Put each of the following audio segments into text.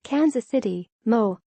Kansas City, Mo.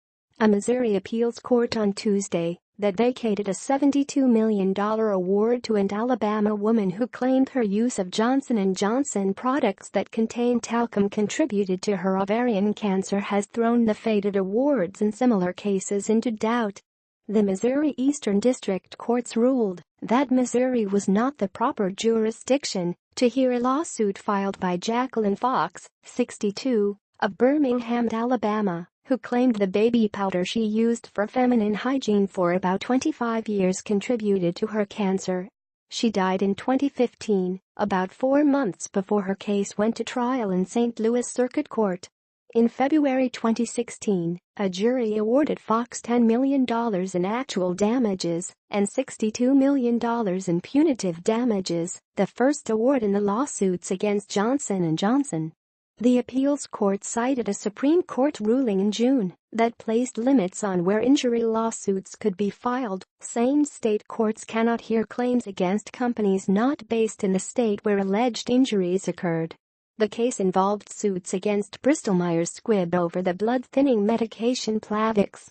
A Missouri appeals court on Tuesday that vacated a $72 million award to an Alabama woman who claimed her use of Johnson & Johnson products that contain talcum contributed to her ovarian cancer has thrown the vacated awards in similar cases into doubt. The Missouri Eastern District Courts ruled that Missouri was not the proper jurisdiction to hear a lawsuit filed by Jacqueline Fox, 62, of Birmingham, Alabama, who claimed the baby powder she used for feminine hygiene for about 25 years contributed to her cancer. She died in 2015, about 4 months before her case went to trial in St. Louis Circuit Court. In February 2016, a jury awarded Fox $10 million in actual damages and $62 million in punitive damages, the first award in the lawsuits against Johnson & Johnson. The appeals court cited a Supreme Court ruling in June that placed limits on where injury lawsuits could be filed, saying state courts cannot hear claims against companies not based in the state where alleged injuries occurred. The case involved suits against Bristol-Myers Squibb over the blood-thinning medication Plavix.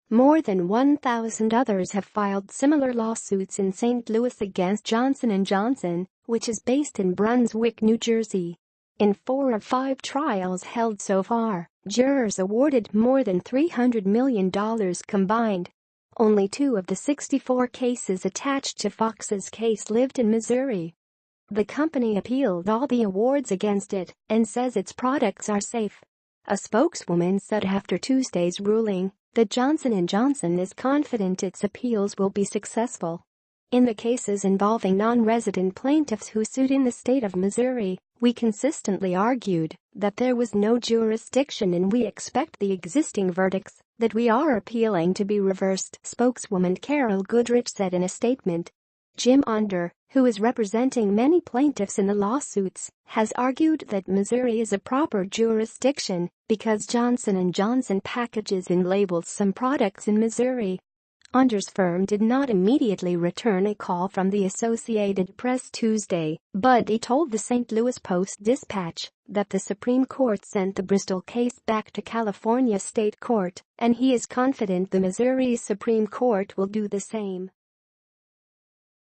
More than 1,000 others have filed similar lawsuits in St. Louis against Johnson & Johnson, which is based in Brunswick, New Jersey. In 4 of 5 trials held so far, jurors awarded more than $300 million combined. Only 2 of the 64 cases attached to Fox's case lived in Missouri. The company appealed all the awards against it and says its products are safe. A spokeswoman said after Tuesday's ruling that Johnson & Johnson is confident its appeals will be successful. In the cases involving non-resident plaintiffs who sued in the state of Missouri, we consistently argued that there was no jurisdiction and we expect the existing verdicts that we are appealing to be reversed, spokeswoman Carol Goodrich said in a statement. Jim Onder, who is representing many plaintiffs in the lawsuits, has argued that Missouri is a proper jurisdiction because Johnson & Johnson packages and labels some products in Missouri. Onder's firm did not immediately return a call from the Associated Press Tuesday, but he told the St. Louis Post-Dispatch that the Supreme Court sent the Bristol case back to California State Court, and he is confident the Missouri Supreme Court will do the same.